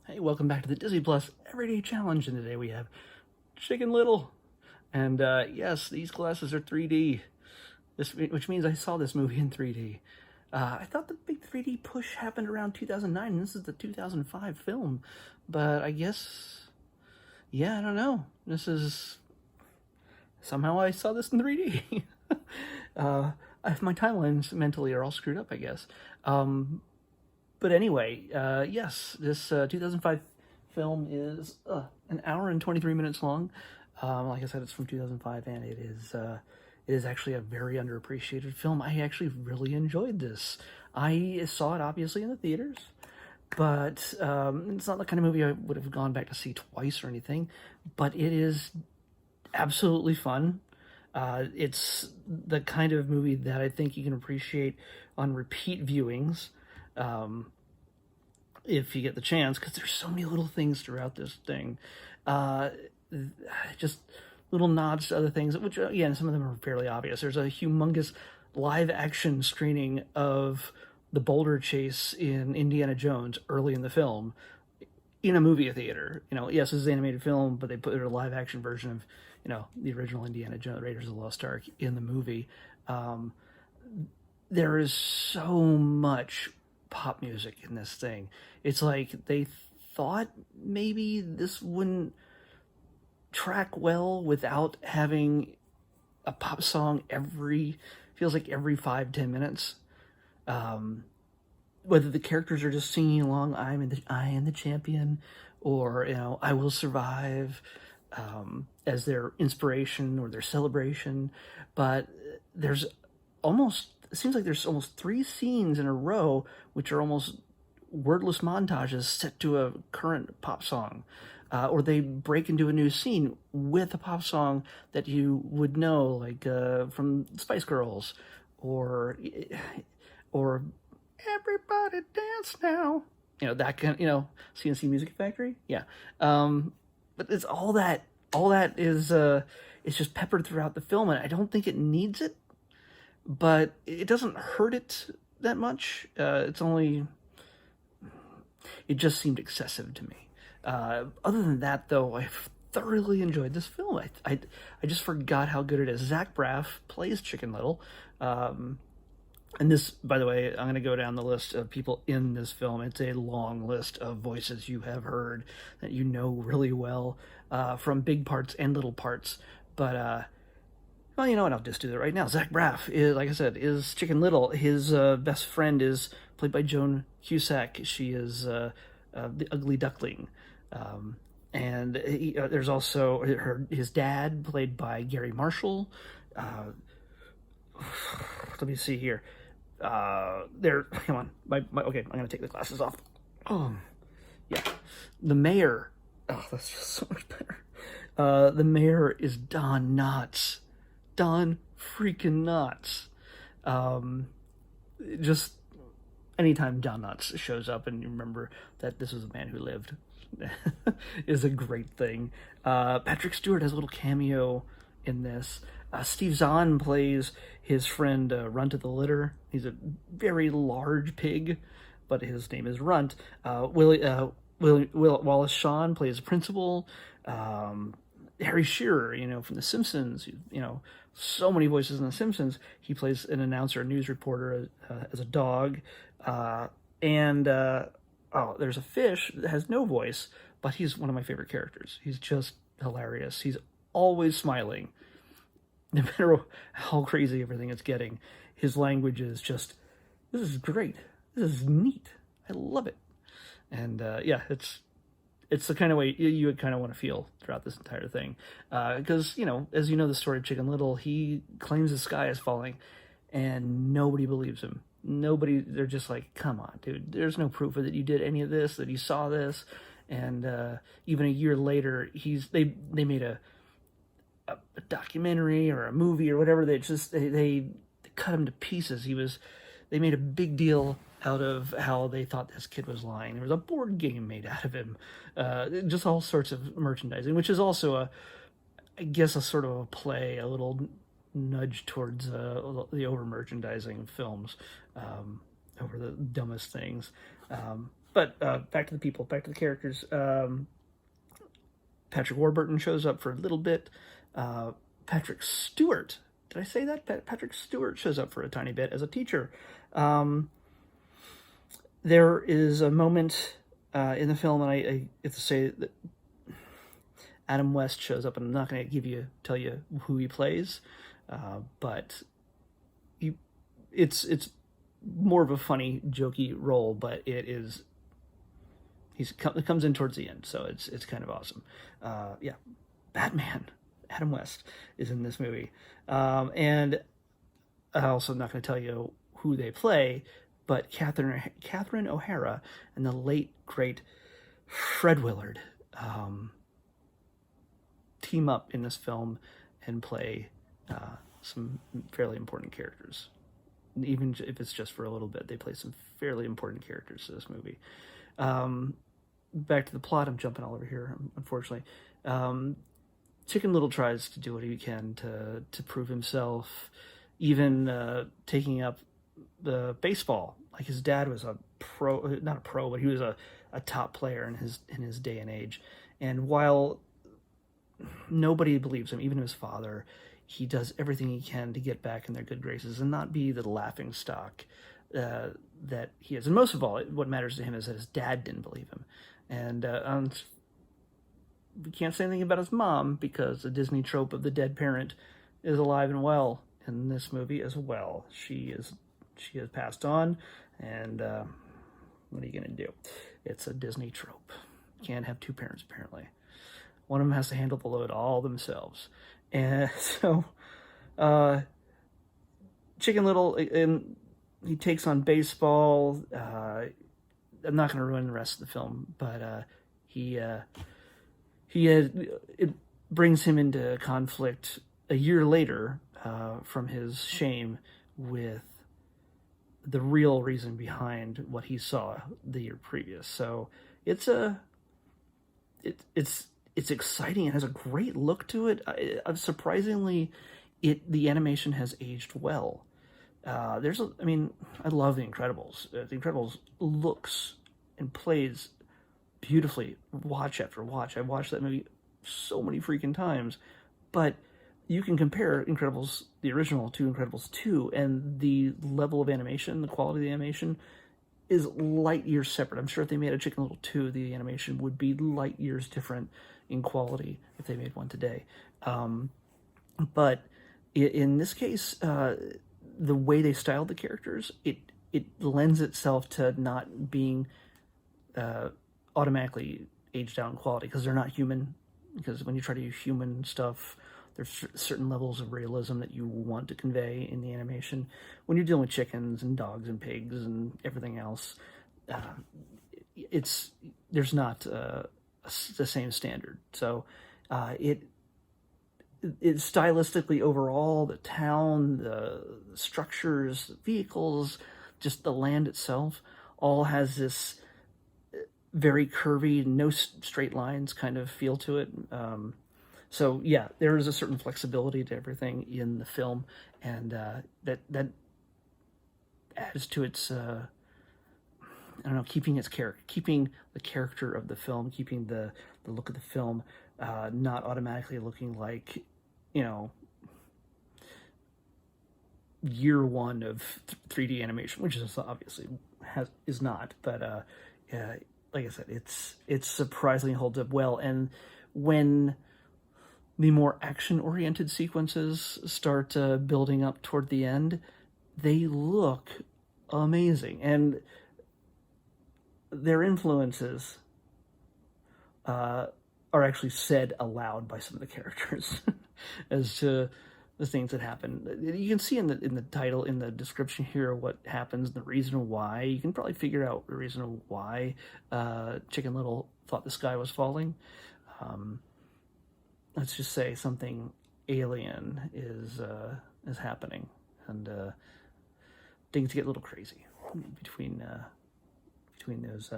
Hey, welcome back to the Disney Plus Everyday Challenge, and today we have Chicken Little. And yes, these glasses are 3D, which means I saw this movie in 3D. I thought the big 3D push happened around 2009, and this is the 2005 film. But I guess, yeah, I don't know. Somehow I saw this in 3D. My timelines mentally are all screwed up, I guess. But anyway, yes, this 2005 film is an hour and 23 minutes long. Like I said, it's from 2005, and it is actually a very underappreciated film. I actually really enjoyed this. I saw it obviously in the theaters, but it's not the kind of movie I would have gone back to see twice or anything. But it is absolutely fun. It's the kind of movie that I think you can appreciate on repeat viewings. If you get the chance, because there's so many little things throughout this thing, just little nods to other things, which again, some of them are fairly obvious. There's a humongous live action screening of the boulder chase in Indiana Jones early in the film in a movie theater. Yes, this is an animated film, but they put a live action version of the original Indiana Jones Raiders of the Lost Ark in the movie. There is so much pop music in this thing. It's like they thought maybe this wouldn't track well without having a pop song feels like every 5-10 minutes. Whether the characters are just singing along, I am the champion, or I will survive, as their inspiration or their celebration. But it seems like there's almost 3 scenes in a row which are almost wordless montages set to a current pop song, or they break into a new scene with a pop song that you would know, like from Spice Girls, or Everybody Dance Now, that kind. CNC Music Factory, yeah. But it's all that is it's just peppered throughout the film, and I don't think it needs it, but it doesn't hurt it that much. It just seemed excessive to me. Other than that, though, I thoroughly enjoyed this film. I just forgot how good it is. Zach Braff plays Chicken Little. And this, by the way, I'm going to go down the list of people in this film. It's a long list of voices you have heard that you know really well, from big parts and little parts. But well, you know what? I'll just do that right now. Zach Braff, like I said, is Chicken Little. His best friend is played by Joan Cusack. She is the Ugly Duckling. And there's also his dad, played by Gary Marshall. Let me see here. Come on. Okay, I'm going to take the glasses off. Yeah. The mayor. Oh, that's just so much better. The mayor is Don Knotts. Don freaking Knotts. Just anytime Don Knotts shows up and you remember that this was a man who lived is a great thing. Patrick Stewart has a little cameo in this. Steve Zahn plays his friend Runt of the Litter. He's a very large pig, but his name is Runt. Wallace Shawn plays the principal. Harry Shearer, from The Simpsons, so many voices in The Simpsons. He plays an announcer, a news reporter, as a dog. There's a fish that has no voice, but he's one of my favorite characters. He's just hilarious. He's always smiling. No matter how crazy everything is getting, his language is just, this is great. This is neat. I love it. And yeah, it's the kind of way you would kind of want to feel throughout this entire thing. Because, as you know the story of Chicken Little, he claims the sky is falling, and nobody believes him. They're just like, come on, dude, there's no proof that you did any of this, that you saw this. And even a year later, they made a documentary or a movie or whatever. They cut him to pieces. They made a big deal out of how they thought this kid was lying. There was a board game made out of him. Just all sorts of merchandising, which is also a sort of a play, a little nudge towards the over merchandising films. over the dumbest things. But back to the people, back to the characters. Patrick Warburton shows up for a little bit. Patrick Stewart, did I say that? Patrick Stewart shows up for a tiny bit as a teacher. There is a moment in the film, and I have to say that Adam West shows up, and I'm not going to tell you who he plays, but it's more of a funny, jokey role, but it comes in towards the end, so it's kind of awesome. Yeah, Batman, Adam West is in this movie, and I'm also not going to tell you who they play, but Catherine O'Hara and the late great Fred Willard team up in this film and play some fairly important characters. Even if it's just for a little bit, they play some fairly important characters to this movie. Back to the plot, I'm jumping all over here, unfortunately. Chicken Little tries to do what he can to prove himself, even taking up the baseball. Like, his dad was not a pro, but he was a top player in his day and age. And while nobody believes him, even his father, he does everything he can to get back in their good graces and not be the laughing stock that he is. And most of all, what matters to him is that his dad didn't believe him. And we can't say anything about his mom, because the Disney trope of the dead parent is alive and well in this movie as well. She has passed on, and what are you going to do? It's a Disney trope. Can't have two parents, apparently. One of them has to handle the load all themselves. And so Chicken Little, and he takes on baseball. I'm not going to ruin the rest of the film, but it brings him into conflict a year later from his shame with the real reason behind what he saw the year previous. So it's exciting. It has a great look to it. Surprisingly, the animation has aged well. I love The Incredibles. The Incredibles looks and plays beautifully, watch after watch. I've watched that movie so many freaking times, but you can compare Incredibles, the original, to Incredibles 2, and the level of animation, the quality of the animation, is light years separate. I'm sure if they made a Chicken Little 2, the animation would be light years different in quality if they made one today. But in this case, the way they styled the characters, it lends itself to not being automatically aged out in quality, because they're not human. Because when you try to do human stuff, there's certain levels of realism that you want to convey in the animation. When you're dealing with chickens and dogs and pigs and everything else, there's not the same standard. So it stylistically overall, the town, the structures, the vehicles, just the land itself, all has this very curvy, no straight lines kind of feel to it. So yeah, there is a certain flexibility to everything in the film, and that adds to its keeping the character of the film, keeping the look of the film, not automatically looking like, year one of 3D animation, which is obviously is not. But like I said, it surprisingly holds up well. And when the more action-oriented sequences start building up toward the end, they look amazing. And their influences are actually said aloud by some of the characters as to the things that happen. You can see in the title, in the description here, what happens, the reason why. You can probably figure out the reason why Chicken Little thought the sky was falling. Let's just say something alien is happening, and things get a little crazy between those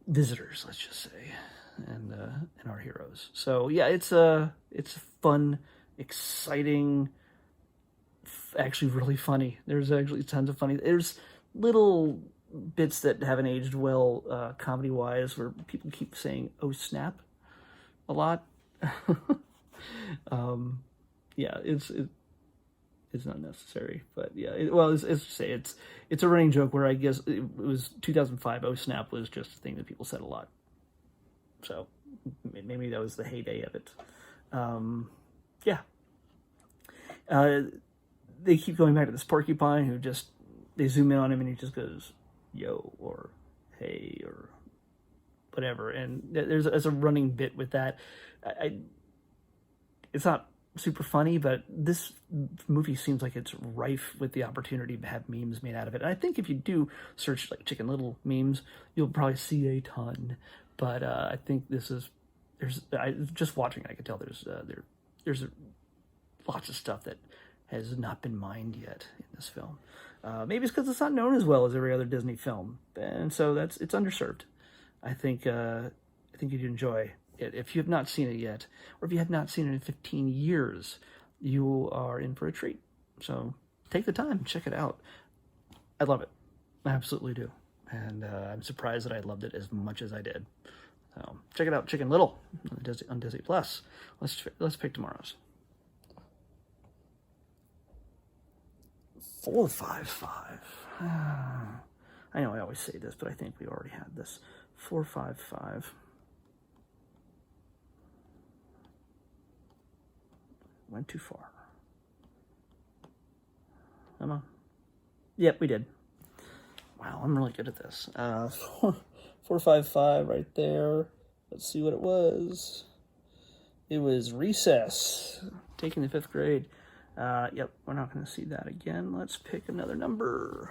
visitors, let's just say, and our heroes. So yeah, it's fun, exciting, actually really funny. There's actually tons of funny. little bits that haven't aged well, comedy-wise, where people keep saying "oh snap" a lot. Yeah, it's not necessary, but yeah. It's to say it's a running joke where I guess it was 2005. Oh snap was just a thing that people said a lot. So maybe that was the heyday of it. Yeah. They keep going back to this porcupine who just, they zoom in on him and he just goes, yo, or hey, or whatever. And there's a running bit with that. It's not super funny, but this movie seems like it's rife with the opportunity to have memes made out of it. And I think if you do search like Chicken Little memes, you'll probably see a ton. But I think just watching it, I could tell there's lots of stuff that has not been mined yet in this film. Maybe it's because it's not known as well as every other Disney film, and so it's underserved. I think you'd enjoy it if you have not seen it yet, or if you have not seen it in 15 years. You are in for a treat. So take the time, check it out. I love it, I absolutely do, and I'm surprised that I loved it as much as I did. So check it out, Chicken Little on Disney Plus. Let's pick tomorrow's. 455. I know I always say this, but I think we already had this. 455. Went too far. Come on. Yep, we did. Wow, I'm really good at this. 455 right there. Let's see what it was. It was Recess, taking the 5th grade. Yep, we're not going to see that again. Let's pick another number.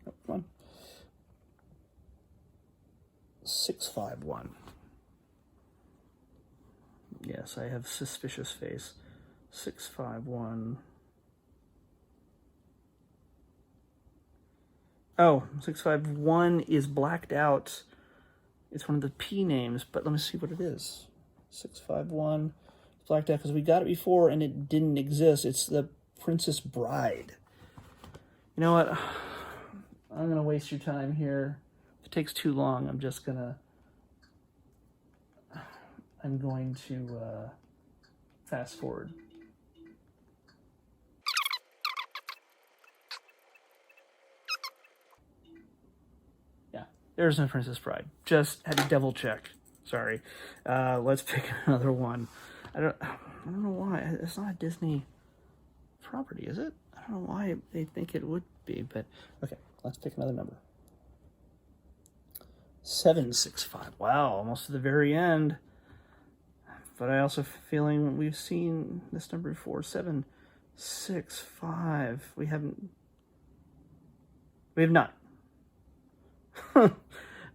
Oh, come on. 651. Yes, I have suspicious face. 651. Oh, 651 is blacked out. It's one of the P names, but let me see what it is. 651. Blacked out because we got it before and it didn't exist. It's the Princess Bride. You know what? I'm going to waste your time here. If it takes too long, I'm going to fast forward. Yeah, there's no Princess Bride. Just had to double check. Sorry. Let's pick another one. I don't know why. It's not a Disney property, is it? I don't know why they think it would be, but okay, let's pick another number. 765. Wow, almost to the very end. But I also have a feeling we've seen this number before. 765. We have not. And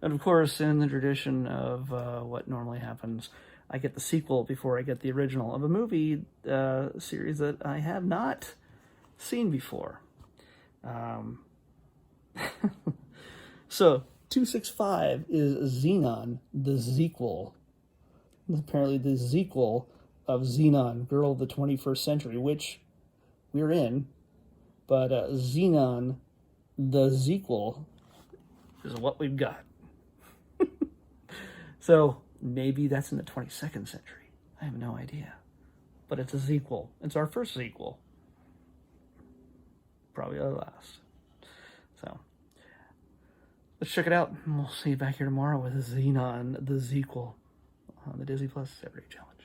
of course, in the tradition of what normally happens, I get the sequel before I get the original of a movie series that I have not seen before. So, 265 is Xenon, the sequel. Apparently the sequel of Xenon, Girl of the 21st Century, which we're in. But Xenon, the sequel, is what we've got. So, maybe that's in the 22nd century. I have no idea. But it's a sequel. It's our first sequel. Probably our last. So, let's check it out. We'll see you back here tomorrow with Xenon, the sequel, on the Disney Plus Everyday Challenge.